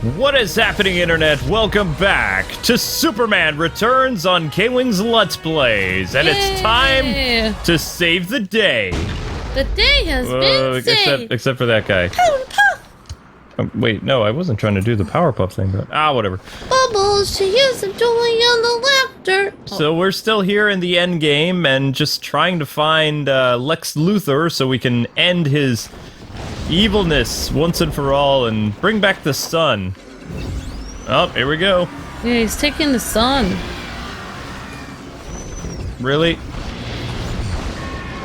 What is happening, Internet? Welcome back to Superman Returns on KwingsLetsPlays, and it's time to save the day. The day has been saved. Except for that guy. Wait, no, I wasn't trying to do the Powerpuff thing, but whatever. Bubbles, she is a toy on the laughter. So we're still here in the Endgame and just trying to find Lex Luthor so we can end his evilness once and for all and bring back the sun. Oh, here we go. Yeah, he's taking the sun. Really?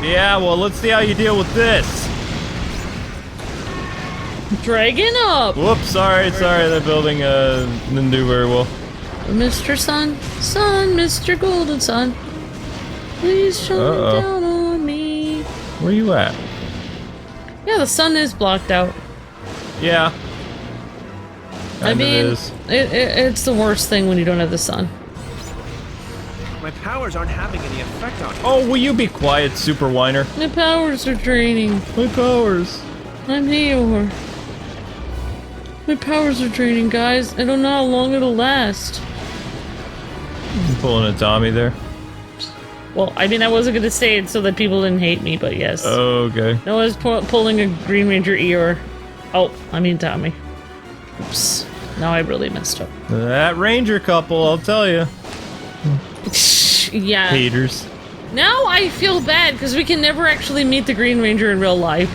Yeah, well, let's see how you deal with this. Dragging up. Whoops, sorry, they're building didn't do very well. Mr. Sun, Mr. Golden Sun, please shine down on me. Where you at? Yeah, the sun is blocked out. Yeah. I mean, it's the worst thing when you don't have the sun. My powers aren't having any effect on you. Oh, will you be quiet, Super Whiner? My powers are draining. My powers. I'm here. My powers are draining, guys. I don't know how long it'll last. You pulling a Tommy there? Well, I mean, I wasn't going to say it so that people didn't hate me, but yes. Oh, okay. No, I was pulling a Green Ranger Eeyore. Oh, I mean Tommy. Oops. Now I really messed up. That Ranger couple, I'll tell you. Yeah. Haters. Now I feel bad because we can never actually meet the Green Ranger in real life.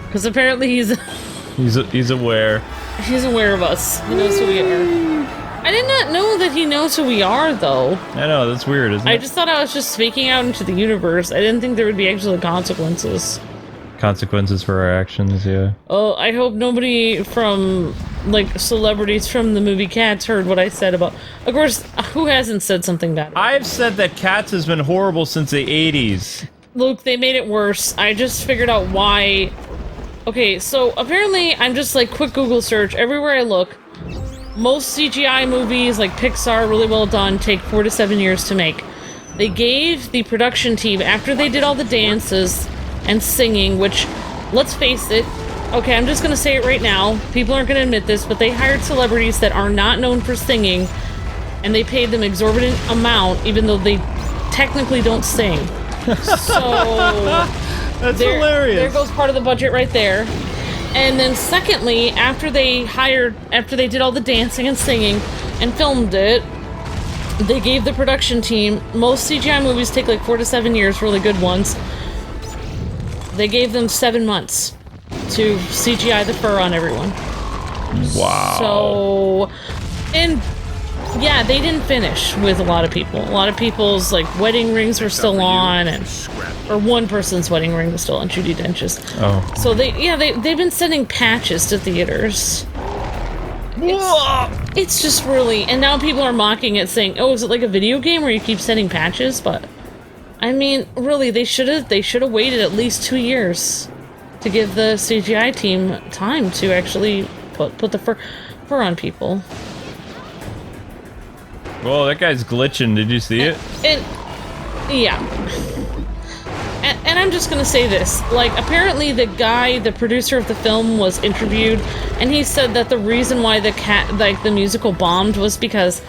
Because apparently he's aware. He's aware of us. He knows who we are. I did not know that he knows who we are, though. I know, that's weird, isn't it? I just thought I was just speaking out into the universe. I didn't think there would be actual consequences. Consequences for our actions, yeah. Oh, I hope nobody from, like, celebrities from the movie Cats heard what I said about... Of course, who hasn't said something bad? I've said that Cats has been horrible since the 80s. Luke, they made it worse. I just figured out why... Okay, so apparently I'm just, like, quick Google search. Everywhere I look, most CGI movies, like Pixar, really well done, take 4 to 7 years to make. They gave the production team, after they did all the dances and singing, which, let's face it, okay, I'm just gonna say it right now, people aren't gonna admit this, but they hired celebrities that are not known for singing, and they paid them exorbitant amount, even though they technically don't sing. So... That's hilarious. There goes part of the budget right there. And then secondly, after they did all the dancing and singing and filmed it, they gave the production team, most CGI movies take like 4 to 7 years, really good ones. They gave them 7 months to CGI the fur on everyone. Wow. So, and yeah, they didn't finish with a lot of people. A lot of people's like wedding rings were still on, or one person's wedding ring was still on Judi Dench's. Oh. So they've been sending patches to theaters. It's just really, and now people are mocking it, saying, "Oh, is it like a video game where you keep sending patches?" But I mean, really, they should have waited at least 2 years to give the CGI team time to actually put the fur on people. Whoa, that guy's glitching. Did you see it? Yeah. And I'm just gonna say this, like, apparently the producer of the film was interviewed, and he said that the reason why the musical bombed was because,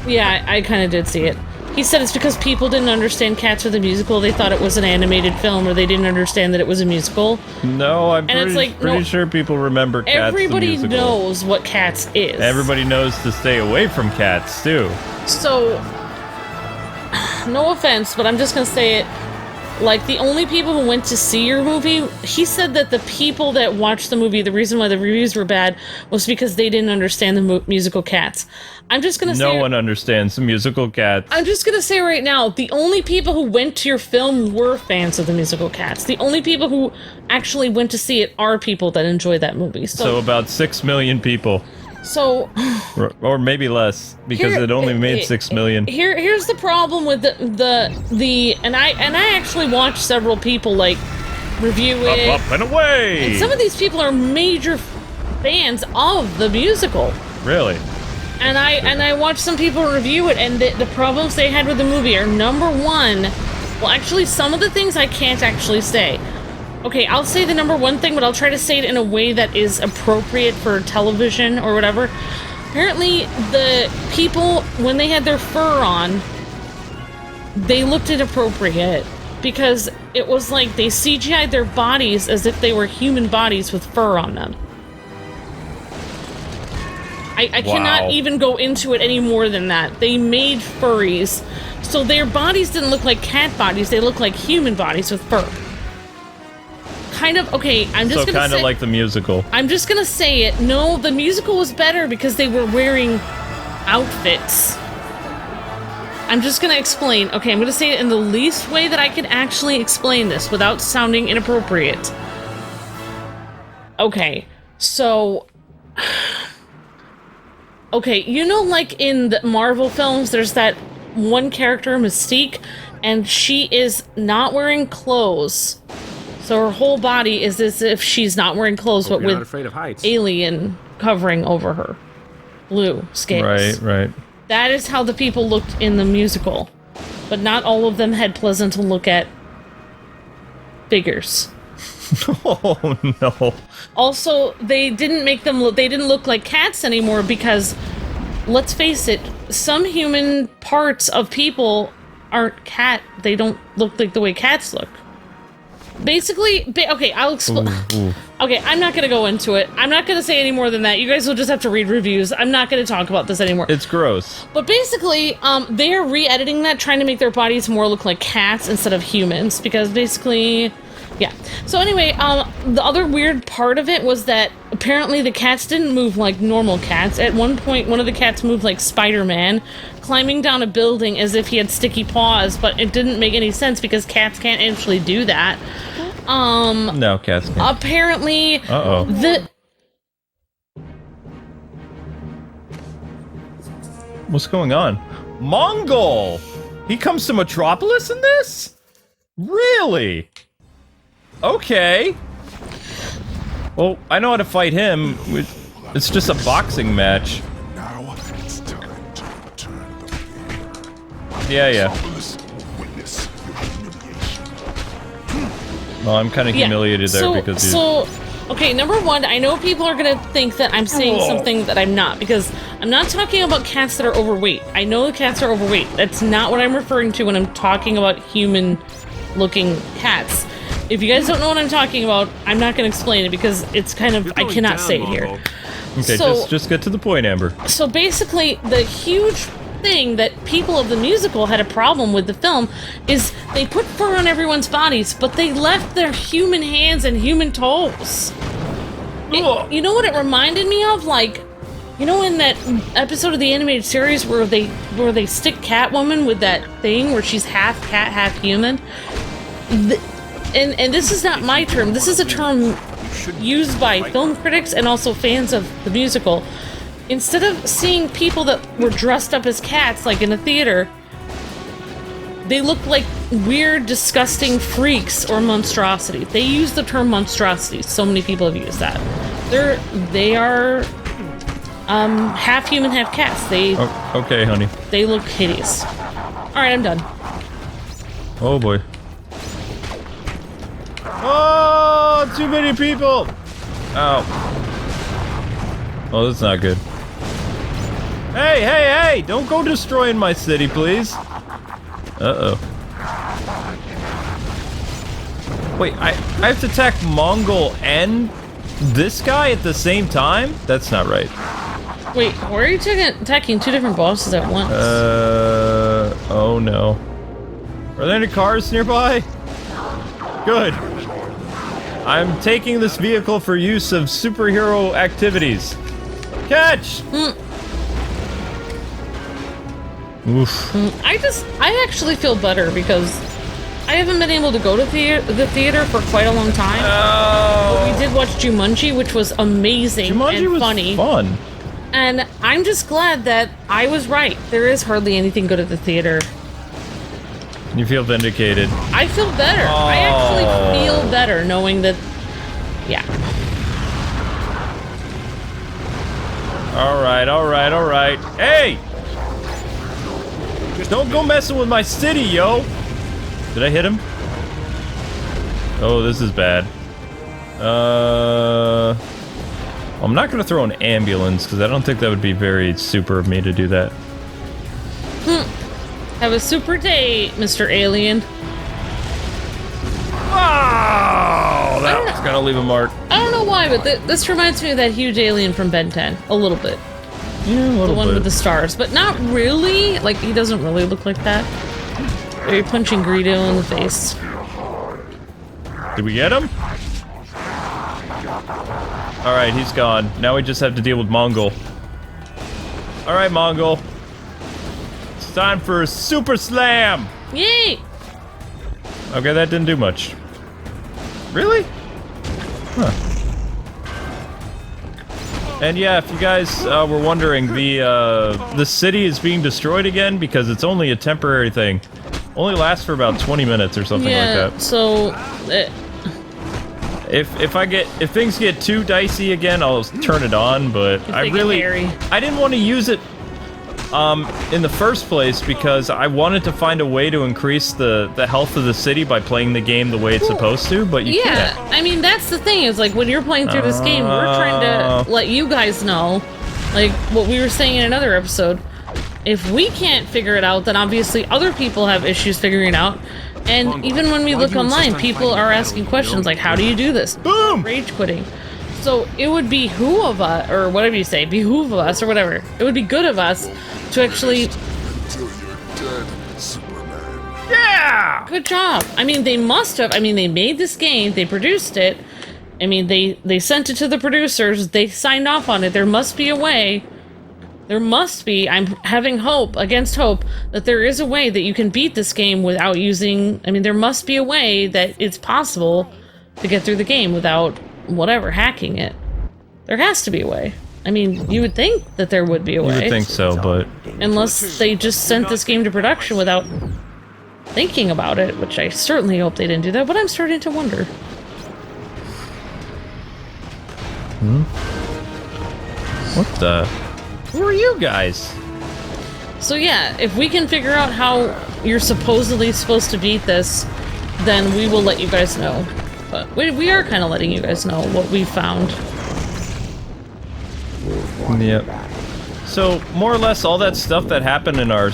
yeah, I kind of did see it. He said it's because people didn't understand Cats or the musical. They thought it was an animated film, or they didn't understand that it was a musical. No, I'm pretty sure people remember Cats. Everybody knows what Cats is. Everybody knows to stay away from Cats, too. So... no offense, but I'm just gonna say it. Like, the only people who went to see your movie, he said that the people that watched the movie, the reason why the reviews were bad was because they didn't understand the musical Cats. I'm just gonna say... No one understands the musical Cats. I'm just gonna say right now, the only people who went to your film were fans of the musical Cats. The only people who actually went to see it are people that enjoy that movie. So about 6 million people. So, or maybe less, because it only made 6 million. Here's the problem with and I actually watched several people like review it. Up and away. And some of these people are major fans of the musical. Really? And I watched some people review it, and the problems they had with the movie are, number one, well, actually, some of the things I can't actually say. Okay, I'll say the number one thing, but I'll try to say it in a way that is appropriate for television or whatever. Apparently, the people, when they had their fur on, they looked inappropriate because it was like they CGI'd their bodies as if they were human bodies with fur on them. I cannot even go into it any more than that. They made furries, so their bodies didn't look like cat bodies, they looked like human bodies with fur. Kind of, okay, I'm just gonna say... So kind of like the musical. I'm just gonna say it. No, the musical was better because they were wearing outfits. I'm just gonna explain. Okay, I'm gonna say it in the least way that I can actually explain this without sounding inappropriate. Okay, so... Okay, you know, like in the Marvel films, there's that one character, Mystique, and she is not wearing clothes. So her whole body is as if she's not wearing clothes, but with afraid of heights. alien covering over her. Blue scales. Right. That is how the people looked in the musical. But not all of them had pleasant to look at figures. Oh, no. Also, they didn't make them look, they didn't look like cats anymore because, let's face it, some human parts of people aren't cat. They don't look like the way cats look. Basically, okay, I'll explain. Okay, I'm not gonna go into it. I'm not gonna say any more than that. You guys will just have to read reviews. I'm not gonna talk about this anymore. It's gross. But basically, they're re-editing that, trying to make their bodies more look like cats instead of humans, because basically... Yeah. So anyway, the other weird part of it was that apparently the cats didn't move like normal cats. At one point, one of the cats moved like Spider-Man, climbing down a building as if he had sticky paws, but it didn't make any sense because cats can't actually do that. No, cats can't. Apparently, Uh-oh. What's going on? Mongul! He comes to Metropolis in this? Really? Okay. Well, I know how to fight him. It's just a boxing match. Now it's time to return the Yeah. witness your humiliation. Well, I'm kind of humiliated there because you... So, okay, number one, I know people are gonna think that I'm saying something that I'm not, because I'm not talking about cats that are overweight. I know the cats are overweight. That's not what I'm referring to when I'm talking about human-looking cats. If you guys don't know what I'm talking about, I'm not going to explain it because it's kind of... I cannot say it here. Okay, so, just get to the point, Amber. So basically, the huge thing that people of the musical had a problem with the film is they put fur on everyone's bodies, but they left their human hands and human toes. You know what it reminded me of? Like, you know in that episode of the animated series where they stick Catwoman with that thing where she's half cat, half human? And this is not my term. This is a term used by film critics and also fans of the musical. Instead of seeing people that were dressed up as cats, like in a theater, they look like weird, disgusting freaks or monstrosities. They use the term monstrosity. So many people have used that. They are half human, half cats. Okay, honey. They look hideous. All right, I'm done. Oh boy. Oh, too many people! Ow. Oh, that's not good. Hey! Don't go destroying my city, please. Uh-oh. Wait, I have to attack Mongul and this guy at the same time? That's not right. Wait, why are you attacking two different bosses at once? Oh no. Are there any cars nearby? Good. I'm taking this vehicle for use of superhero activities. Catch! Oof. I actually feel better because I haven't been able to go to the theater for quite a long time. But we did watch Jumanji, which was amazing and funny. Fun. And I'm just glad that I was right. There is hardly anything good at the theater. You feel vindicated. I feel better. Oh. I actually feel better knowing that, yeah. Alright. Hey! Don't go messing with my city, yo! Did I hit him? Oh, this is bad. I'm not gonna throw an ambulance because I don't think that would be very super of me to do that. Have a super day, Mr. Alien. Oh, that was gonna leave a mark. I don't know why, but this reminds me of that huge alien from Ben 10. A little bit. Yeah, a little The one bit. with the stars, but not really. Like, he doesn't really look like that. Are you punching Greedo in the face? Did we get him? Alright, he's gone. Now we just have to deal with Mongul. Alright, Mongul. It's time for a Super Slam! Yay! Okay, that didn't do much. Really? Huh. And yeah, if you guys were wondering, the city is being destroyed again because it's only a temporary thing. Only lasts for about 20 minutes or something like that. So If things get too dicey again, I'll turn it on, but I didn't want to use it in the first place because I wanted to find a way to increase the health of the city by playing the game the way it's supposed to, but you can't. I mean, that's the thing, is like when you're playing through this game, we're trying to let you guys know, like what we were saying in another episode. If we can't figure it out, then obviously other people have issues figuring it out. And even when we look online, people are asking questions like, how do you do this? Boom! Rage quitting. So it would behoove us, or whatever you say, behoove us, or whatever. It would be good of us to actually... Until you're dead, Superman. Yeah! Good job. I mean, they must have. I mean, they made this game. They produced it. I mean, they sent it to the producers. They signed off on it. There must be a way. There must be. I'm having hope, against hope, that there is a way that you can beat this game without using... I mean, there must be a way that it's possible to get through the game without, whatever, hacking it. There has to be a way. I mean, you would think that there would be a way. You would think so, but... Unless they just sent this game to production without thinking about it, which I certainly hope they didn't do that, but I'm starting to wonder. What the... Who are you guys? So yeah, if we can figure out how you're supposedly supposed to beat this, then we will let you guys know. But we are kind of letting you guys know what we found. Yep. So, more or less, all that stuff that happened in our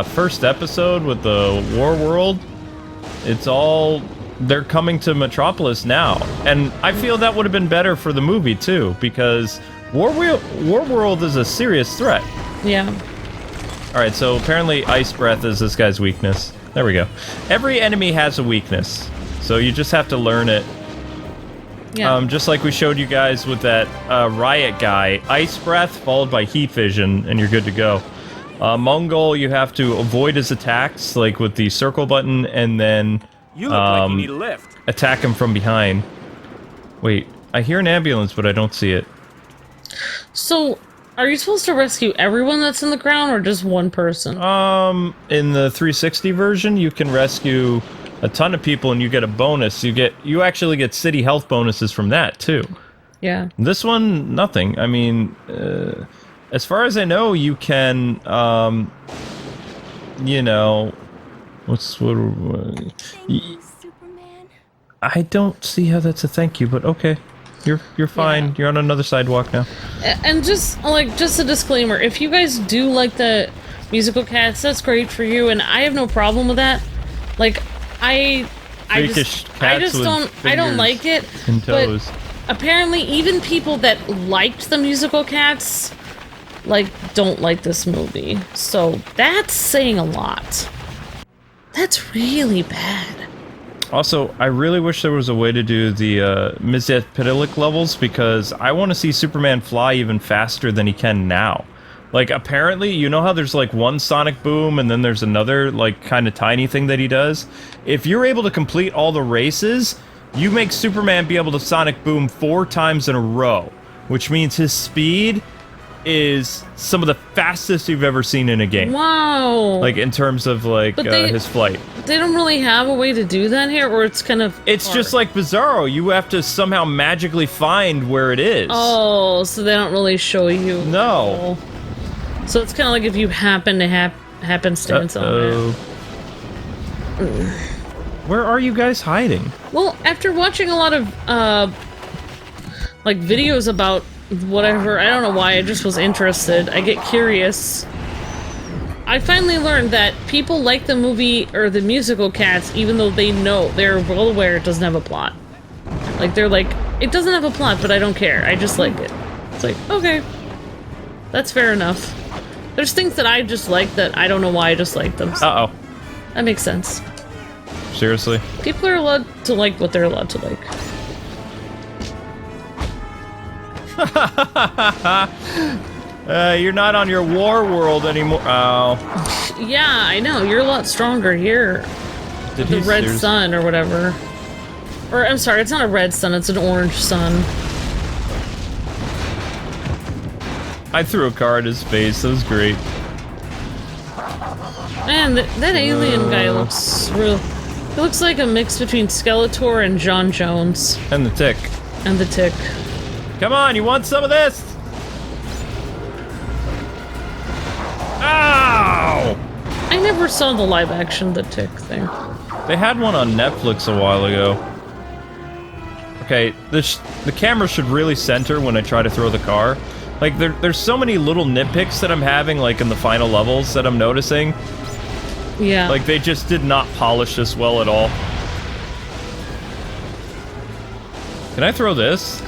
first episode with the War World, it's all... They're coming to Metropolis now. And I feel that would have been better for the movie, too, because War World is a serious threat. Yeah. Alright, so apparently Ice Breath is this guy's weakness. There we go. Every enemy has a weakness, so you just have to learn it. Yeah. Just like we showed you guys with that riot guy, Ice Breath followed by Heat Vision, and you're good to go. Mongul, you have to avoid his attacks, like with the circle button, and then You look like you need a lift. attack him from behind. Wait, I hear an ambulance, but I don't see it. So, are you supposed to rescue everyone that's in the ground, or just one person? In the 360 version, you can rescue a ton of people, and you get a bonus. You actually get city health bonuses from that too. Yeah. This one, nothing. I mean, as far as I know, you can, you know, Thank you, Superman. I don't see how that's a thank you, but okay. You're fine. Yeah. You're on another sidewalk now. And just a disclaimer, if you guys do like the musical cats, that's great for you, and I have no problem with that. Like, I Freakish cats with don't fingers like it. and toes. But apparently, even people that liked the musical cats, like, don't like this movie. So that's saying a lot. That's really bad. Also, I really wish there was a way to do the Metropolis levels, because I want to see Superman fly even faster than he can now. Like, apparently, you know how there's like one sonic boom and then there's another like kind of tiny thing that he does? If you're able to complete all the races, you make Superman be able to sonic boom 4 times in a row, which means his speed is some of the fastest you've ever seen in a game. Wow. Like, in terms of like his flight. They don't really have a way to do that here, or it's kind of It's hard? just like Bizarro. You have to somehow magically find where it is. Oh, so they don't really show you. No. So it's kind of like if you happen to happenstance on it. Where are you guys hiding? Well, after watching a lot of, like, videos about whatever, I don't know why, I just was interested. I get curious. I finally learned that people like the movie, or the musical Cats, even though they're well aware it doesn't have a plot. Like, they're like, it doesn't have a plot, but I don't care. I just like it. It's like, okay. That's fair enough. There's things that I just like that I don't know why I just like them. So Uh-oh. that makes sense. Seriously? People are allowed to like what they're allowed to like. You're not on your war world anymore. Oh. Yeah, I know. You're a lot stronger here. Did The he red seriously- sun or whatever. Or, I'm sorry, it's not a red sun, it's an orange sun. I threw a car at his face. That was great. Man, that alien guy looks real... He looks like a mix between Skeletor and John Jones. And the tick. And the Tick. Come on, you want some of this? Ow! I never saw the live-action The Tick thing. They had one on Netflix a while ago. Okay, the camera should really center when I try to throw the car. Like, there's so many little nitpicks that I'm having, like, in the final levels that I'm noticing. Yeah. Like, they just did not polish this well at all. Can I throw this?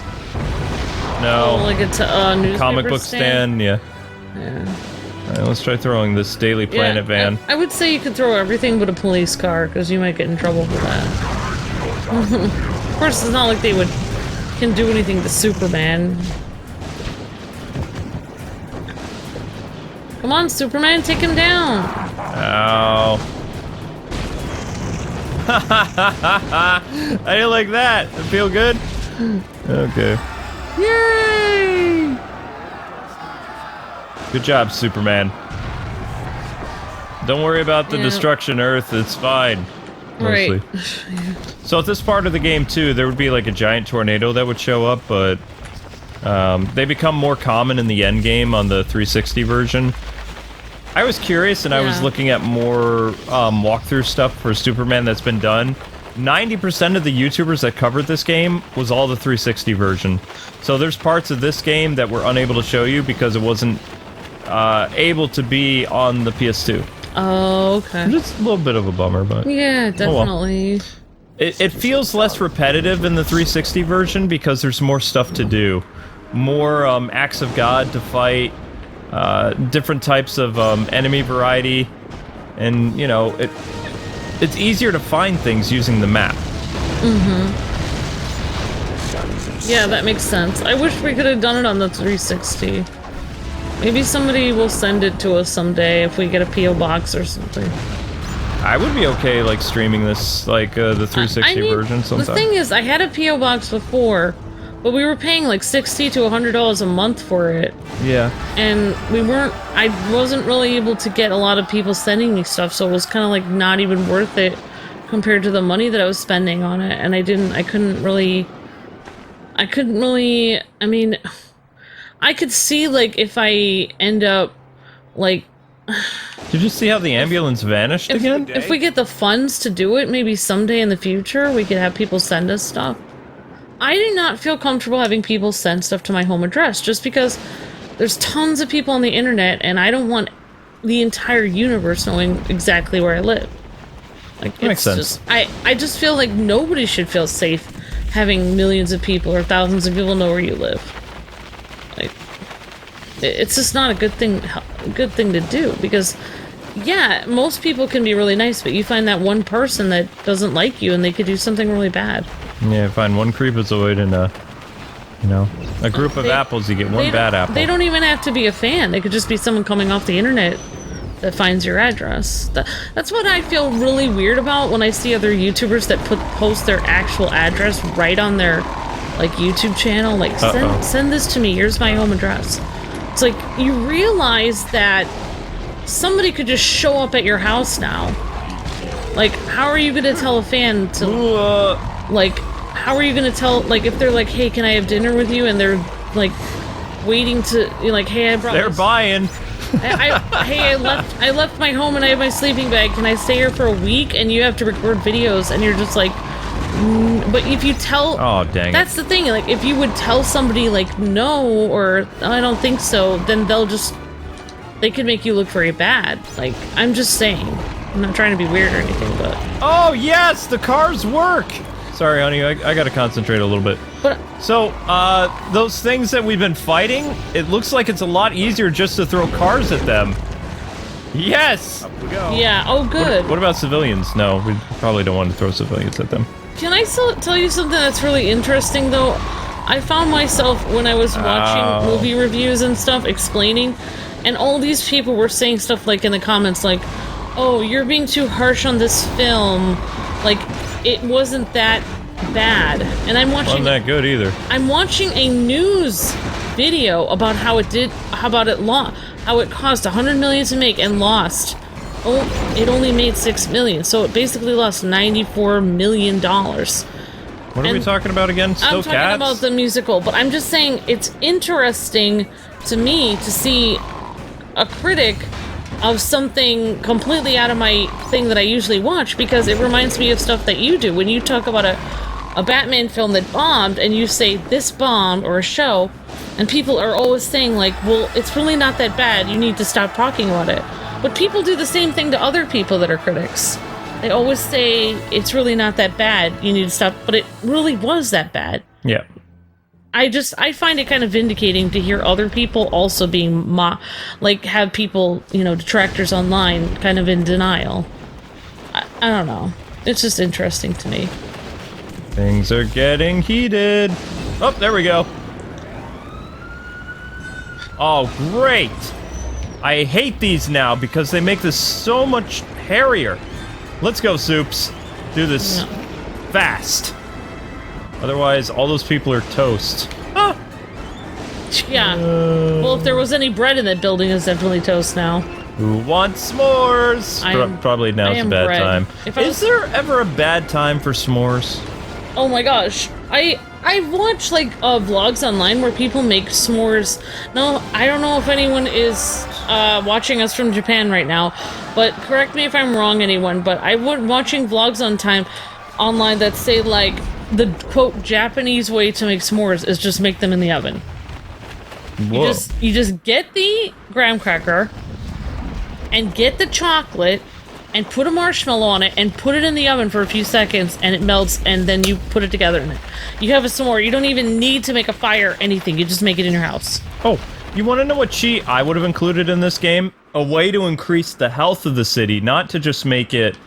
No. Oh, like it's a newspaper Comic book stand, yeah. Yeah. Alright, let's try throwing this Daily Planet van. I would say you could throw everything but a police car, because you might get in trouble for that. Of course, it's not like they can do anything to Superman. Come on, Superman, take him down! Ow. I didn't like that. I feel good? Okay. Yay! Good job, Superman. Don't worry about the destruction, Earth. It's fine. Mostly. Right. So at this part of the game, too, there would be like a giant tornado that would show up, but they become more common in the endgame on the 360 version. I was curious, and I was looking at more walkthrough stuff for Superman that's been done. 90% of the YouTubers that covered this game was all the 360 version. So there's parts of this game that we're unable to show you because it wasn't able to be on the PS2. Oh, okay. Just a little bit of a bummer, but... Yeah, definitely. It feels less repetitive in the 360 version because there's more stuff to do. More acts of God to fight, different types of enemy variety, and, you know, it's easier to find things using the map. Mm-hmm. Yeah, that makes sense. I wish we could have done it on the 360. Maybe somebody will send it to us someday if we get a P.O. box or something. I would be okay, like, streaming this, like, the 360 version sometime. The thing is, I had a P.O. box before, but we were paying like $60 to $100 a month for it. Yeah. And I wasn't really able to get a lot of people sending me stuff, so it was kind of like not even worth it compared to the money that I was spending on it, and I couldn't really, I mean, I could see, like, if I end up, like... Did you see how the ambulance vanished again? If we get the funds to do it, maybe someday in the future, we could have people send us stuff. I do not feel comfortable having people send stuff to my home address, just because there's tons of people on the internet, and I don't want the entire universe knowing exactly where I live. Like, that makes sense. I just feel like nobody should feel safe having millions of people or thousands of people know where you live. Like, it's just not a good thing to do, because, yeah, most people can be really nice, but you find that one person that doesn't like you and they could do something really bad. Yeah, find one creepazoid in a, you know, a group of apples, you get one bad apple. They don't even have to be a fan. They could just be someone coming off the internet that finds your address. That's what I feel really weird about when I see other YouTubers that post their actual address right on their, like, YouTube channel. Like, send this to me. Here's my home address. It's like, you realize that somebody could just show up at your house now. Like, how are you gonna tell a fan to... like, how are you gonna tell... Like, if they're like, hey, can I have dinner with you? And they're, like, waiting to... You're like, hey, I brought... They're buying. Hey, I left my home and I have my sleeping bag. Can I stay here for a week? And you have to record videos, and you're just like, but if you tell, Oh, dang that's the thing. Like, if you would tell somebody like no or I don't think so, then they could make you look very bad. Like, I'm just saying. I'm not trying to be weird or anything, but. Oh yes, the cars work. Sorry, honey, I gotta concentrate a little bit. But So, those things that we've been fighting, it looks like it's a lot easier just to throw cars at them. Yes! Up we go. yeah, oh good. What about civilians? No, we probably don't want to throw civilians at them. Can I tell you something that's really interesting, though? I found myself, when I was watching movie reviews and stuff, explaining, and all these people were saying stuff like in the comments, like, oh, you're being too harsh on this film. Like, it wasn't that bad. And I'm watching... Wasn't that good either. I'm watching a news video about how it cost 100 million to make and lost. Oh, it only made 6 million, so it basically lost $94 million. What are we talking about again? Still I'm talking about the musical, but I'm just saying it's interesting to me to see a critic of something completely out of my thing that I usually watch, because it reminds me of stuff that you do. When you talk about a Batman film that bombed, and you say this bombed, or a show, and people are always saying like, well, it's really not that bad, you need to stop talking about it. But people do the same thing to other people that are critics. They always say, it's really not that bad, you need to stop, but it really was that bad. Yeah. I find it kind of vindicating to hear other people also being like, have people, detractors online kind of in denial. I don't know. It's just interesting to me. Things are getting heated. Oh, there we go. Oh, great. I hate these now because they make this so much hairier. Let's go, Soups. Do this fast. Otherwise, all those people are toast. Ah! Yeah. Well, if there was any bread in that building, it's definitely toast now. Who wants s'mores? Probably now's a bad time. Is there ever a bad time for s'mores? Oh my gosh. I watch like vlogs online where people make s'mores. No, I don't know if anyone is watching us from Japan right now, but correct me if I'm wrong, anyone, but I was watching vlogs online that say like the quote Japanese way to make s'mores is just make them in the oven. Whoa. You just get the graham cracker and get the chocolate and put a marshmallow on it and put it in the oven for a few seconds, and it melts, and then you put it together in it. You have a s'more. You don't even need to make a fire or anything. You just make it in your house. Oh, you want to know what cheat I would have included in this game? A way to increase the health of the city, not to just make it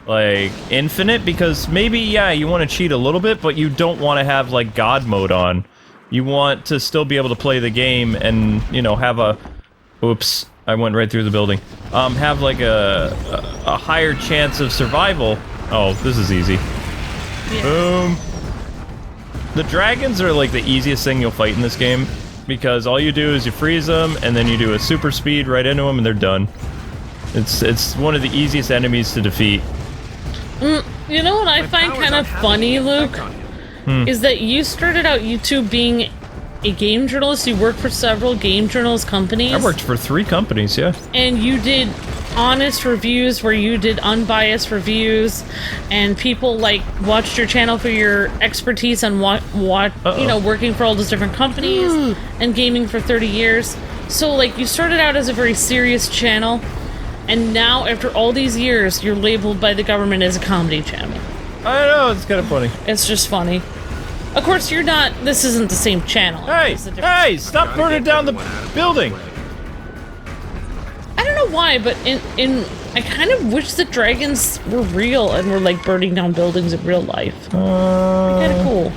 like infinite, because maybe, yeah, you want to cheat a little bit, but you don't want to have like God mode on. You want to still be able to play the game and, have a... Oops, I went right through the building. Have like a higher chance of survival. Oh, this is easy. Yeah. Boom. The dragons are like the easiest thing you'll fight in this game, because all you do is you freeze them, and then you do a super speed right into them, and they're done. It's one of the easiest enemies to defeat. You know what I find kind of funny, Luke? Is that you started out YouTube being a game journalist. You worked for several game journalist companies. I worked for 3 companies, yeah. And you did honest reviews where you did unbiased reviews, and people like watched your channel for your expertise on working for all those different companies and gaming for 30 years. So like you started out as a very serious channel, and now after all these years you're labeled by the government as a comedy channel. I know, it's kind of funny. It's just funny. Of course, this isn't the same channel. Hey, stop burning down the building! I don't know why, but I kind of wish that dragons were real and were like burning down buildings in real life. Kind of cool.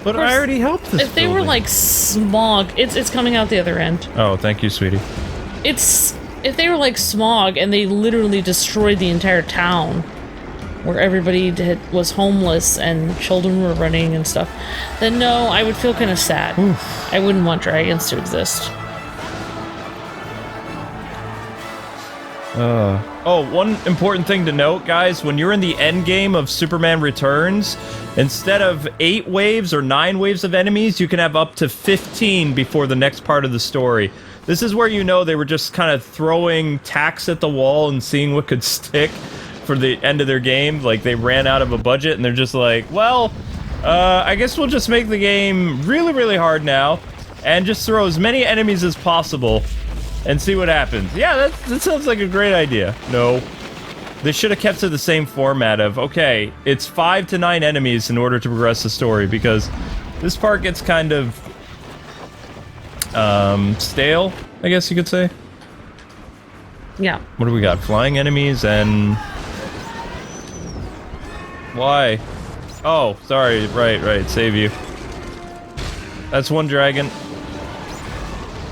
But I already helped this If they were like smog, it's coming out the other end. Oh, thank you, sweetie. If they were like smog and they literally destroyed the entire town, where everybody was homeless and children were running and stuff, then no, I would feel kind of sad. Oof. I wouldn't want dragons to exist. Oh, one important thing to note, guys, when you're in the endgame of Superman Returns, instead of 8 waves or 9 waves of enemies, you can have up to 15 before the next part of the story. This is where you know they were just kind of throwing tacks at the wall and seeing what could stick for the end of their game. Like, they ran out of a budget and they're just like, well, I guess we'll just make the game really, really hard now and just throw as many enemies as possible and see what happens. Yeah, that sounds like a great idea. No. They should have kept to the same format of, okay, it's 5 to 9 enemies in order to progress the story, because this part gets kind of stale, I guess you could say. Yeah. What do we got? Flying enemies and... Why? Oh, sorry. Right. Save you. That's one dragon.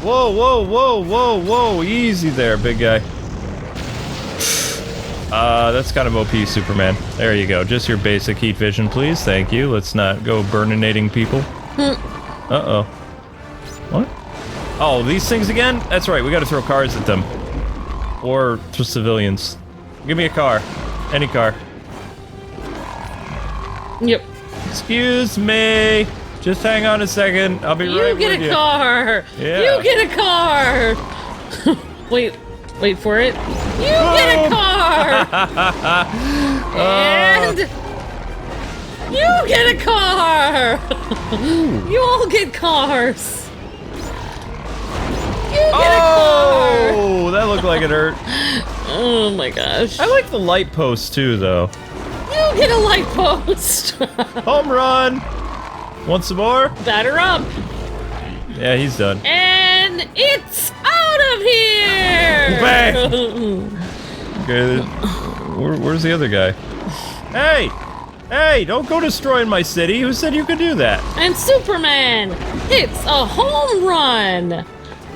Whoa. Easy there, big guy. That's kind of OP, Superman. There you go. Just your basic heat vision, please. Thank you. Let's not go burninating people. Uh-oh. What? Oh, these things again? That's right, we gotta throw cars at them. Or to civilians. Give me a car. Any car. Yep. Excuse me. Just hang on a second. I'll be right with you. You get a car! Yeah. You get a car! Wait for it. You get a car! And... You get a car! You all get cars! You get a car! Oh, that looked like it hurt. Oh my gosh. I like the light post too, though. You get a light post! Home run! Want some more? Batter up! Yeah, he's done. And it's out of here! Bang! Okay, where's the other guy? Hey, don't go destroying my city. Who said you could do that? And Superman hits a home run!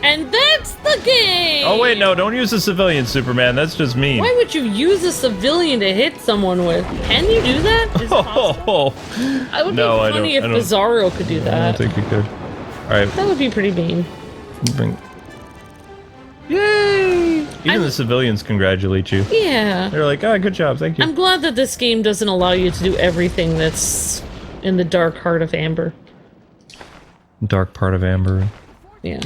And that's the game! Oh wait, no, don't use a civilian, Superman. That's just mean. Why would you use a civilian to hit someone with? Can you do that? Is it possible? It would be funny if Bizarro could do that. I don't think you could. Alright. That would be pretty mean. Yay! Even the civilians congratulate you. Yeah. They're like, good job, thank you. I'm glad that this game doesn't allow you to do everything that's in the dark heart of Amber. Dark part of Amber. Yeah.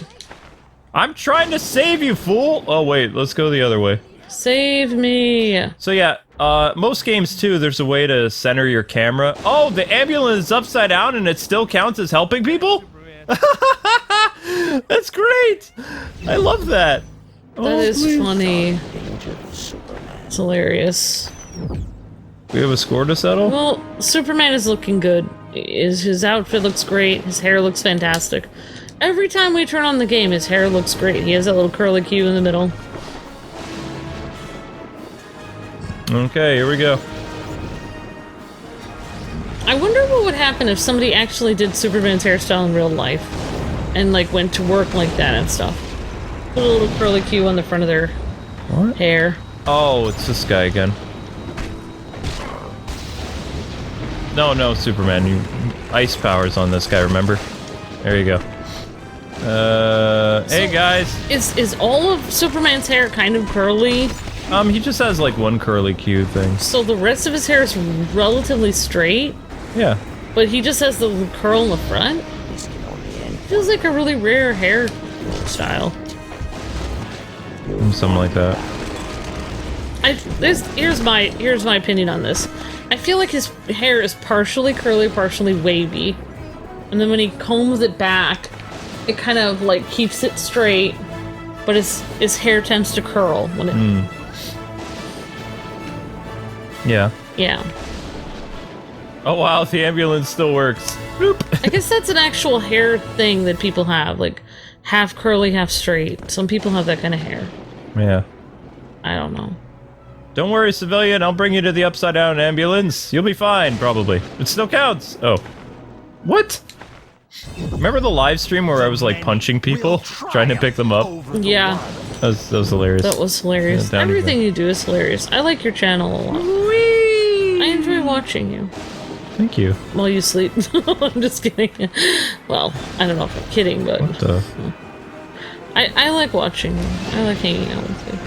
I'm trying to save you, fool! Oh wait, let's go the other way. Save me! So yeah, most games too, there's a way to center your camera. Oh, the ambulance is upside down and it still counts as helping people? That's great! I love that! That is funny. It's hilarious. We have a score to settle? Well, Superman is looking good. His outfit looks great, his hair looks fantastic. Every time we turn on the game, his hair looks great. He has that little curly Q in the middle. Okay, here we go. I wonder what would happen if somebody actually did Superman's hairstyle in real life. And, like, went to work like that and stuff. Put a little curly Q on the front of their hair. Oh, it's this guy again. No, Superman, you ice powers on this guy, remember? There you go. Hey guys. Is all of Superman's hair kind of curly? He just has like one curly Q thing. So the rest of his hair is relatively straight? Yeah. But he just has the curl in the front? Feels like a really rare hair style. Something like that. Here's my opinion on this. I feel like his hair is partially curly, partially wavy. And then when he combs it back, it kind of like keeps it straight, but his hair tends to curl when it... Yeah. Yeah. Oh wow, the ambulance still works. Boop. I guess that's an actual hair thing that people have, like half curly, half straight. Some people have that kind of hair. Yeah. I don't know. Don't worry, civilian, I'll bring you to the upside down ambulance. You'll be fine, probably. It still counts. Oh. What? Remember the live stream where I was like punching people, trying to pick them up? Yeah. That was hilarious. That was hilarious. Yeah, Everything you do is hilarious. I like your channel a lot. I enjoy watching you. Thank you. While you sleep. I'm just kidding. Well, I don't know if I'm kidding, but... What the? I like watching you. I like hanging out with you.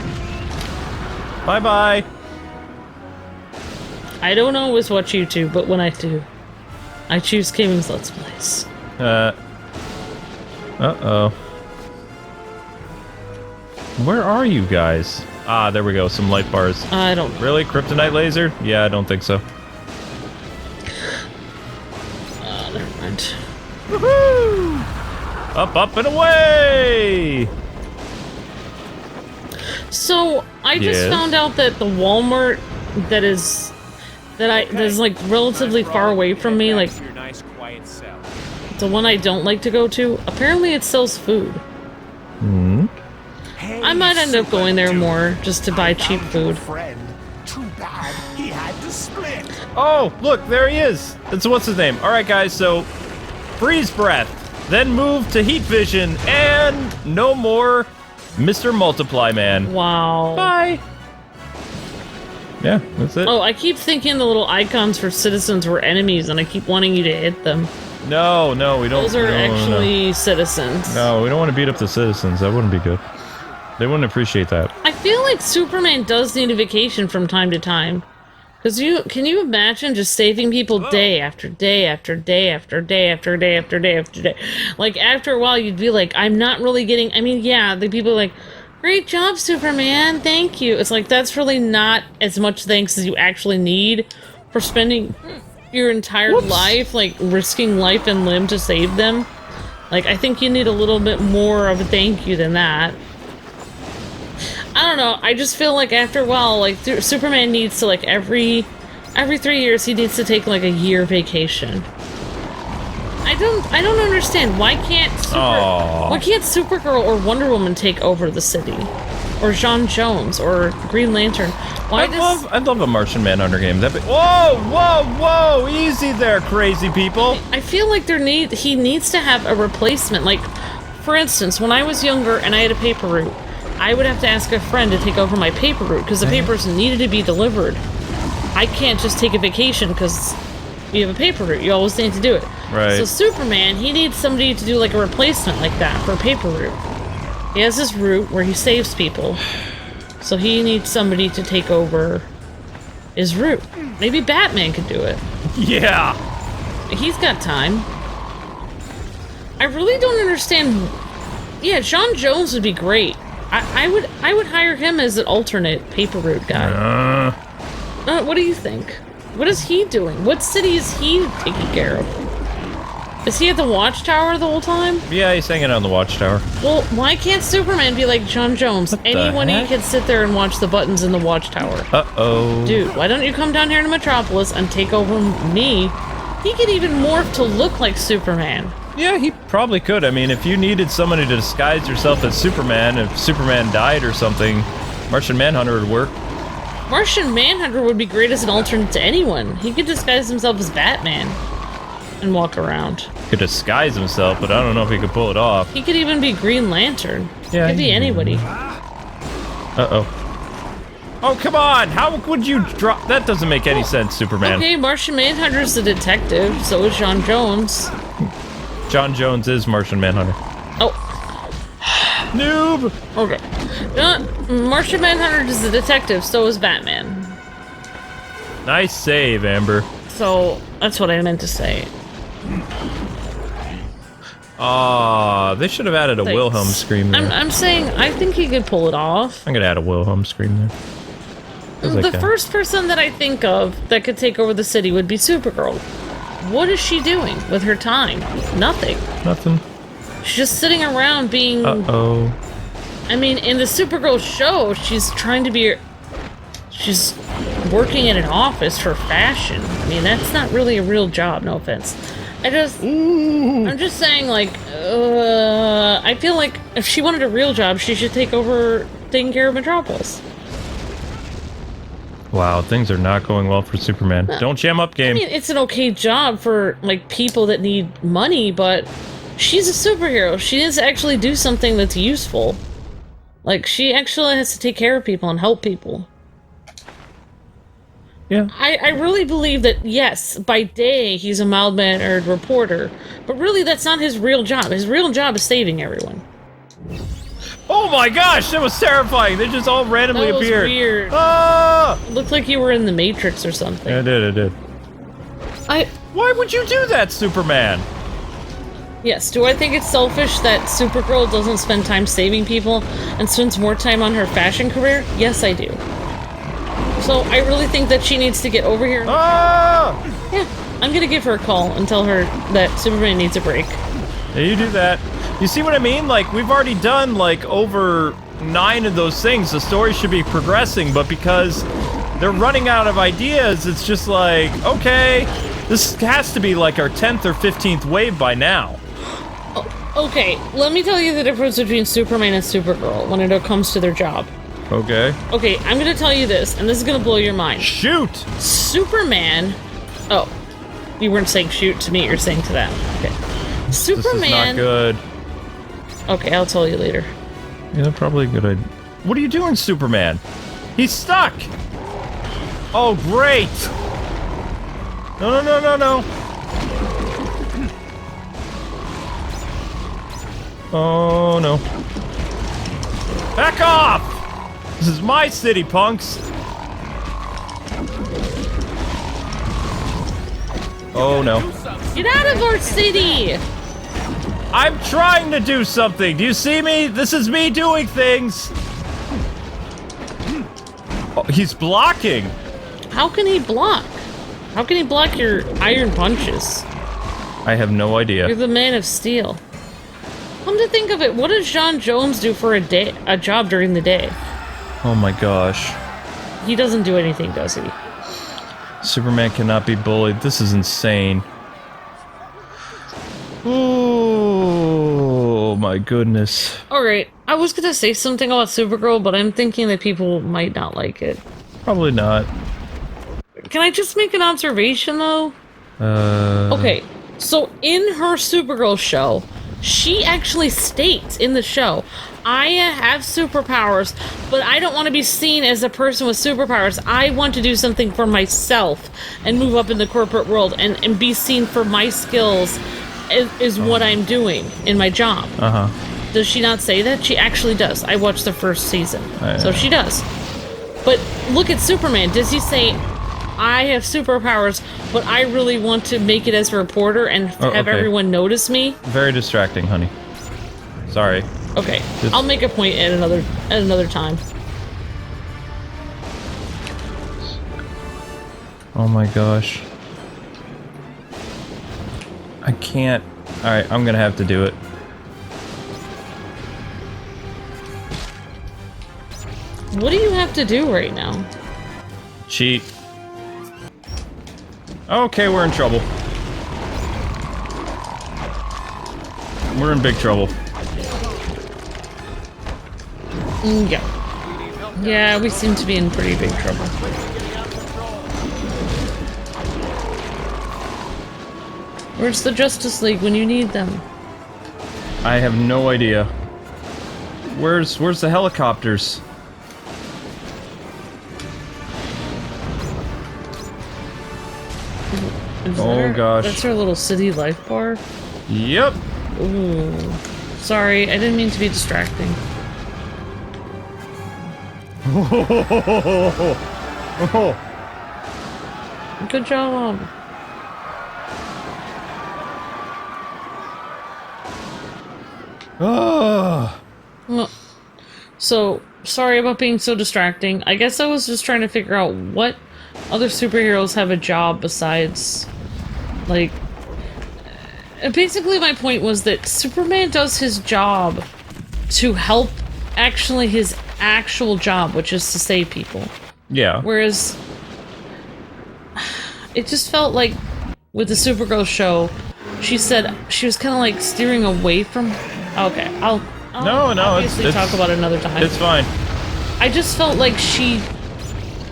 Bye-bye. I don't always watch YouTube, but when I do, I choose KwingsLetsPlays. Uh-oh. Where are you guys? Ah, there we go. Some light bars. I don't know. Really? Kryptonite laser? Yeah, I don't think so. Never mind. Woohoo! Up, and away! So I just Yes? found out that the Walmart that's like relatively far away from me, like Your nice, quiet cell. the one I don't like to go to, apparently it sells food. I might end up going there more just to buy cheap food. Friend. Too bad he had to split. Oh, look, there he is. That's what's his name. All right, guys, so freeze breath, then move to heat vision, and no more Mr. Multiply Man. Wow. Bye. Yeah, that's it. Oh, I keep thinking the little icons for citizens were enemies, and I keep wanting you to hit them. No, we don't. Those are no, actually citizens. No, we don't want to beat up the citizens. That wouldn't be good. They wouldn't appreciate that. I feel like Superman does need a vacation from time to time. Because can you imagine just saving people day after day after day after day after day after day after day? Like, after a while, you'd be like, I'm not really getting... I mean, yeah, the people are like, great job, Superman, thank you. It's like, that's really not as much thanks as you actually need for spending your entire life, like, risking life and limb to save them. Like, I think you need a little bit more of a thank you than that. I don't know, I just feel like after a while, like, Superman needs to, like, every 3 years, he needs to take, like, a year vacation. I don't understand, why can't Supergirl or Wonder Woman take over the city? Or John Jones, or Green Lantern? I'd love a Martian Manhunter game. That'd be... Whoa! Easy there, crazy people. I feel like he needs to have a replacement. Like, for instance, when I was younger and I had a paper route, I would have to ask a friend to take over my paper route because the papers needed to be delivered. I can't just take a vacation because you have a paper route. You always need to do it. Right. So Superman, he needs somebody to do like a replacement like that for a paper route. He has this route where he saves people. So he needs somebody to take over his route. Maybe Batman could do it. Yeah. He's got time. I really don't understand. Yeah, John Jones would be great. I would hire him as an alternate paper route guy. What do you think? What is he doing? What city is he taking care of? Is he at the Watchtower the whole time? Yeah, he's hanging out on the Watchtower. Well, why can't Superman be like John Jones? Anyone heck? can sit there and watch the buttons in the Watchtower. Uh-oh. Dude, why don't you come down here to Metropolis and take over me? He could even morph to look like Superman. Yeah, he probably could. I mean, if you needed somebody to disguise yourself as Superman, if Superman died or something, Martian Manhunter would work. Martian Manhunter would be great as an alternate to anyone. He could disguise himself as Batman and walk around. He could disguise himself, but I don't know if he could pull it off. He could even be Green Lantern. Yeah, He could be anybody. Uh-oh. Oh, come on! How would you drop... That doesn't make any sense, Superman. Okay, Martian Manhunter's the detective, so is John Jones. John Jones is Martian Manhunter. Oh. Noob! Okay. Martian Manhunter is the detective, so is Batman. Nice save, Amber. So, that's what I meant to say. They should have added a Thanks. Wilhelm scream there. I'm saying, I think he could pull it off. I'm gonna add a Wilhelm scream there. 'Cause I The can. first person that I think of that could take over the city would be Supergirl. What is she doing with her time? Nothing. Nothing. She's just sitting around being... Uh-oh. I mean, in the Supergirl show, she's trying to be... She's working in an office for fashion. I mean, that's not really a real job, no offense. I'm just saying, like, I feel like if she wanted a real job, she should take over taking care of Metropolis. Wow, things are not going well for Superman. Don't jam up, game. I mean, it's an okay job for, like, people that need money, but she's a superhero. She needs to actually do something that's useful. Like, she actually has to take care of people and help people. Yeah. I really believe that, yes, by day he's a mild-mannered reporter, but really that's not his real job. His real job is saving everyone. Oh my gosh, that was terrifying. They just all randomly That was appeared. weird. Ah! It looked like you were in the Matrix or something. I did. Why would you do that, Superman? Yes, do I think it's selfish that Supergirl doesn't spend time saving people and spends more time on her fashion career? Yes, I do. So I really think that she needs to get over here. Ah! Yeah, I'm gonna give her a call and tell her that Superman needs a break. Yeah, you do that. You see what I mean? Like, we've already done, like, over 9 of those things. The story should be progressing, but because they're running out of ideas, it's just like, okay, this has to be like our 10th or 15th wave by now. Okay, let me tell you the difference between Superman and Supergirl when it comes to their job. Okay. Okay, I'm gonna tell you this, and this is gonna blow your mind. Shoot! Superman... Oh, you weren't saying shoot to me, you're saying to them. Okay. Superman... This is not good. Okay, I'll tell you later. Yeah, probably a good idea. What are you doing, Superman? He's stuck! Oh, great! No, no, no, no, no! Oh, no. Back off! This is my city, punks! Oh, no. Get out of our city! I'm trying to do something! Do you see me? This is me doing things! Oh, he's blocking! How can he block? How can he block your iron punches? I have no idea. You're the Man of Steel. Come to think of it, what does John Jones do for a job during the day? Oh my gosh. He doesn't do anything, does he? Superman cannot be bullied. This is insane. Oh my goodness. Alright, I was gonna say something about Supergirl, but I'm thinking that people might not like it. Probably not. Can I just make an observation, though? Okay, so in her Supergirl show, she actually states in the show, I have superpowers, but I don't want to be seen as a person with superpowers. I want to do something for myself and move up in the corporate world and be seen for my skills is what I'm doing in my job. Uh-huh. Does she not say that? She actually does. I watched the first season. So she does. But look at Superman. Does he say, I have superpowers, but I really want to make it as a reporter and have everyone notice me? Very distracting, honey. Sorry. Okay, I'll make a point at another time. Oh my gosh. I can't. Alright, I'm gonna have to do it. What do you have to do right now? Cheat. Okay, we're in trouble. We're in big trouble. Yeah. Yeah, we seem to be in pretty big trouble. Where's the Justice League when you need them? I have no idea. Where's the helicopters? Oh gosh. That's our little city life bar? Yep. Ooh. Sorry, I didn't mean to be distracting. Good job. Well, so, sorry about being so distracting. I guess I was just trying to figure out what other superheroes have a job besides, like... Basically, my point was that Superman does his job to help his actual job, which is to save people. Yeah. Whereas, it just felt like, with the Supergirl show, she said she was kind of like steering away from... Okay, I'll obviously talk about it another time. It's fine. I just felt like she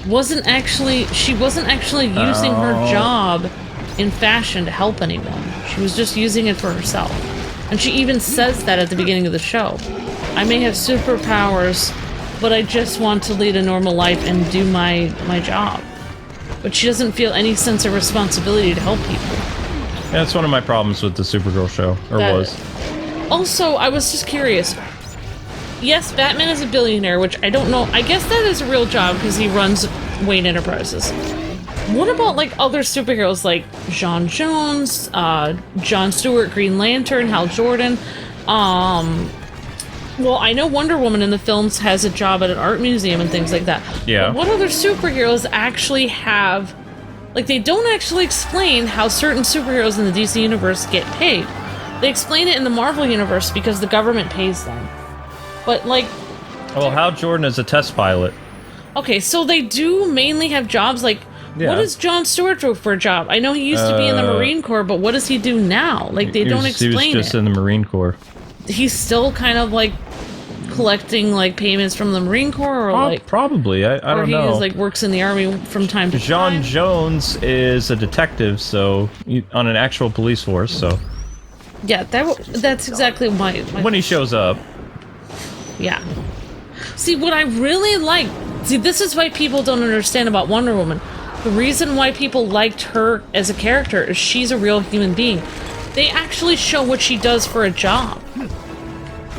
wasn't actually using her job in fashion to help anyone. She was just using it for herself. And she even says that at the beginning of the show. I may have superpowers, but I just want to lead a normal life and do my job. But she doesn't feel any sense of responsibility to help people. Yeah, that's one of my problems with the Supergirl show, or was. Also, I was just curious. Yes, Batman is a billionaire, which I don't know. I guess that is a real job because he runs Wayne Enterprises. What about like other superheroes like John Jones, John Stewart, Green Lantern, Hal Jordan? Well, I know Wonder Woman in the films has a job at an art museum and things like that. Yeah. But what other superheroes actually have... Like, they don't actually explain how certain superheroes in the DC universe get paid. They explain it in the Marvel universe because the government pays them. But, like... Well, Hal Jordan is a test pilot. Okay, so they do mainly have jobs like... Yeah. What does John Stewart do for a job? I know he used to be in the Marine Corps, but what does he do now? Like, they don't explain He was just it. in the Marine Corps. He's still kind of, like, collecting, like, payments from the Marine Corps, or, like... Probably, I don't know. Or he, like, works in the Army from time to John time. Jones is a detective, so... on an actual police force, so... Yeah, that's exactly my when he shows up. Yeah. See, what I really like... See, this is why people don't understand about Wonder Woman. The reason why people liked her as a character is she's a real human being. They actually show what she does for a job.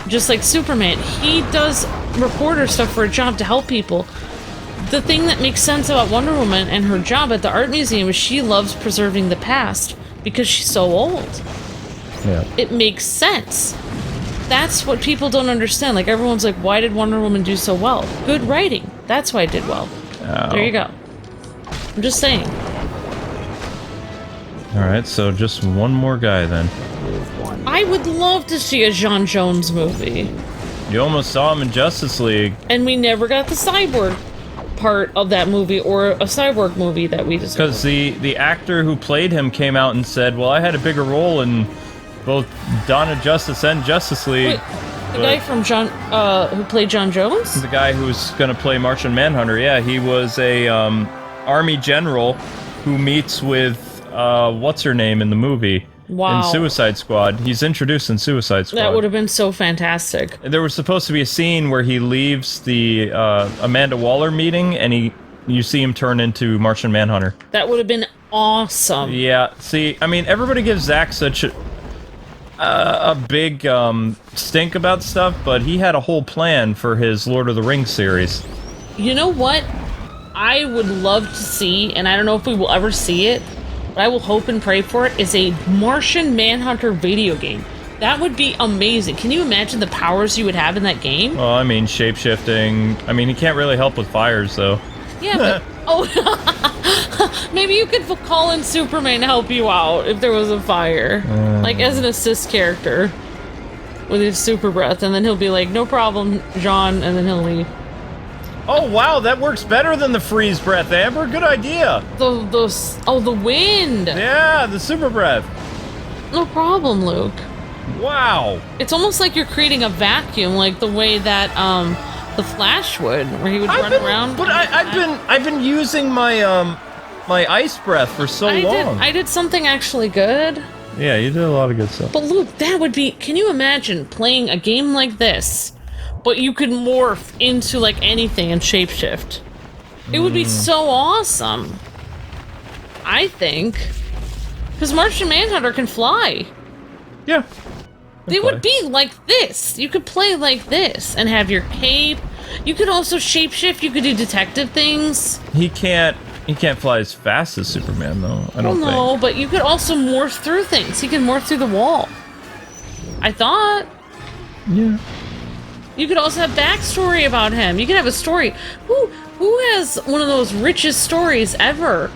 Just like Superman, he does reporter stuff for a job to help people. The thing that makes sense about Wonder Woman and her job at the art museum is she loves preserving the past because she's so old. Yeah. It makes sense. That's what people don't understand. Like, everyone's like, why did Wonder Woman do so well? Good writing. That's why it did well. Oh. There you go. I'm just saying. Alright, so just one more guy then. I would love to see a John Jones movie. You almost saw him in Justice League. And we never got the cyborg part of that movie, or a cyborg movie that we discovered. Because the actor who played him came out and said, well, I had a bigger role in both Dawn of Justice and Justice League. Wait, the guy from who played John Jones? The guy who's going to play Martian Manhunter, yeah, he was a army general who meets with what's her name in the movie. Wow. In Suicide Squad. He's introduced in Suicide Squad. That would have been so fantastic. There was supposed to be a scene where he leaves the Amanda Waller meeting and you see him turn into Martian Manhunter. That would have been awesome. Yeah, see, I mean, everybody gives Zack such a big stink about stuff, but he had a whole plan for his Lord of the Rings series. You know what I would love to see, and I don't know if we will ever see it, but I will hope and pray for it, is a Martian Manhunter video game. That would be amazing. Can you imagine the powers you would have in that game? Well, I mean, shape-shifting. I mean, he can't really help with fires, though. Yeah, but... Oh, maybe you could call in Superman to help you out if there was a fire. Like, as an assist character. With his super breath, and then he'll be like, no problem, John, and then he'll leave. Oh, wow, that works better than the freeze breath, Amber. Good idea. The wind. Yeah, the super breath. No problem, Luke. Wow. It's almost like you're creating a vacuum, like the way that the Flash would, where he would run around. But I've been using my my ice breath for so long. I did something actually good. Yeah, you did a lot of good stuff. But Luke, that would be... Can you imagine playing a game like this, but you could morph into, like, anything and shapeshift? It would be so awesome. I think. Because Martian Manhunter can fly. Yeah. They would be like this. You could play like this and have your cape. You could also shapeshift. You could do detective things. He can't fly as fast as Superman, though. I don't think. No, but you could also morph through things. He can morph through the wall. I thought. Yeah. You could also have backstory about him. You could have a story. Who has one of those richest stories ever?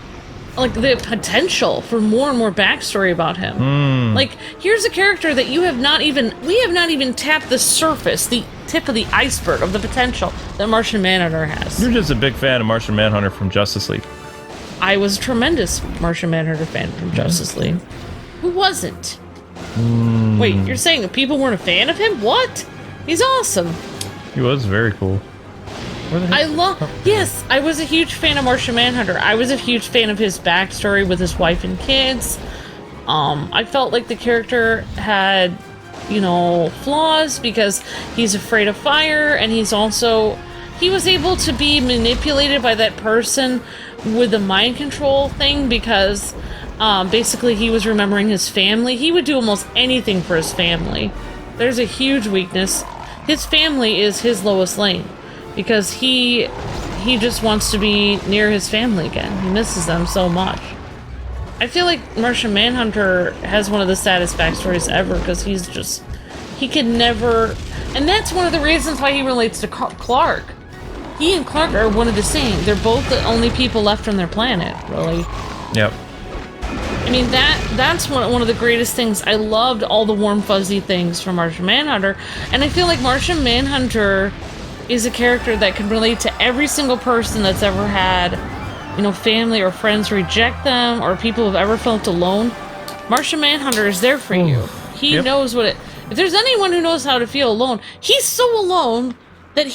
Like, the potential for more and more backstory about him. Like, here's a character that we have not even tapped the surface, the tip of the iceberg of the potential that Martian Manhunter has. You're just a big fan of Martian Manhunter from Justice League. I was a tremendous Martian Manhunter fan from Justice League. Who wasn't? Wait, you're saying that people weren't a fan of him? What? He's awesome. He was very cool. Yes, I was a huge fan of Martian Manhunter. I was a huge fan of his backstory with his wife and kids. I felt like the character had, flaws because he's afraid of fire, and he was able to be manipulated by that person with the mind control thing because basically he was remembering his family. He would do almost anything for his family. There's a huge weakness. His family is his Lois Lane. Because he he just wants to be near his family again. He misses them so much. I feel like Martian Manhunter has one of the saddest backstories ever because he can never, and that's one of the reasons why he relates to Clark. He and Clark are one of the same. They're both the only people left on their planet, really. Yep. I mean, that's one of the greatest things. I loved all the warm, fuzzy things from Martian Manhunter, and I feel like Martian Manhunter is a character that can relate to every single person that's ever had, you know, family or friends reject them, or people who've ever felt alone. Martian Manhunter is there for you. He knows what it... If there's anyone who knows how to feel alone, he's so alone that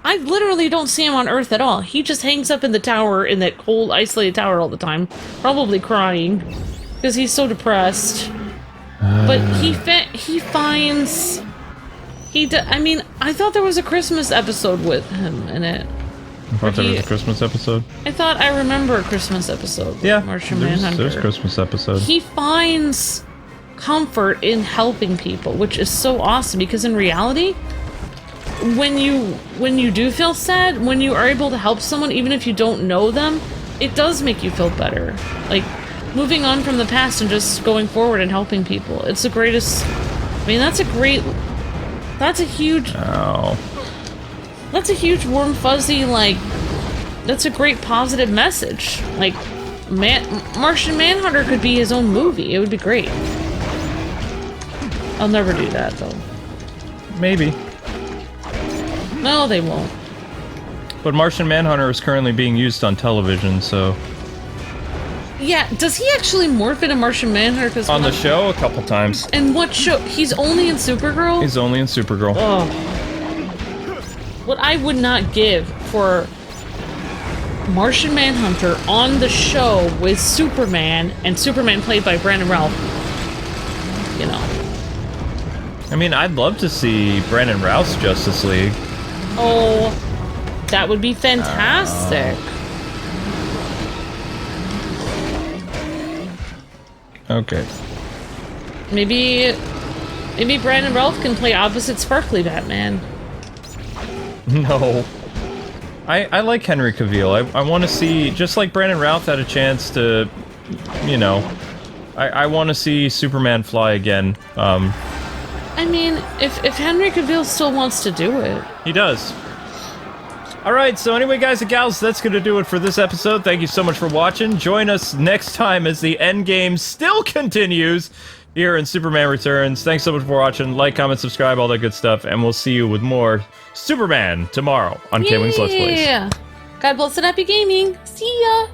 I literally don't see him on Earth at all. He just hangs up in the tower, in that cold, isolated tower all the time, probably crying, because he's so depressed. But he finds... I mean, I thought there was a Christmas episode with him in it. I thought there was a Christmas episode? I thought I remember a Christmas episode with Martian Manhunter. There's a Christmas episode. He finds comfort in helping people, which is so awesome, because in reality, when you do feel sad, when you are able to help someone, even if you don't know them, it does make you feel better. Like, moving on from the past and just going forward and helping people. It's the greatest... I mean, that's a huge... Ow. That's a huge, warm, fuzzy, like... That's a great positive message. Like, Martian Manhunter could be his own movie. It would be great. I'll never do that, though. Maybe. No, they won't. But Martian Manhunter is currently being used on television, so... Yeah, does he actually morph into Martian Manhunter? 'Cause on the show, a couple times. And what show? He's only in Supergirl? He's only in Supergirl. Oh. What I would not give for Martian Manhunter on the show with Superman, and Superman played by Brandon Routh. You know. I mean, I'd love to see Brandon Routh's Justice League. Oh, that would be fantastic. Okay. Maybe Brandon Routh can play opposite Sparkly Batman. No. I like Henry Cavill. I want to see, just like Brandon Routh had a chance to, you know, I want to see Superman fly again. I mean, if Henry Cavill still wants to do it. He does. Alright, so anyway, guys and gals, that's going to do it for this episode. Thank you so much for watching. Join us next time as the Endgame still continues here in Superman Returns. Thanks so much for watching. Like, comment, subscribe, all that good stuff, and we'll see you with more Superman tomorrow on KwingsLetsPlays. Yeah. God bless and happy gaming. See ya.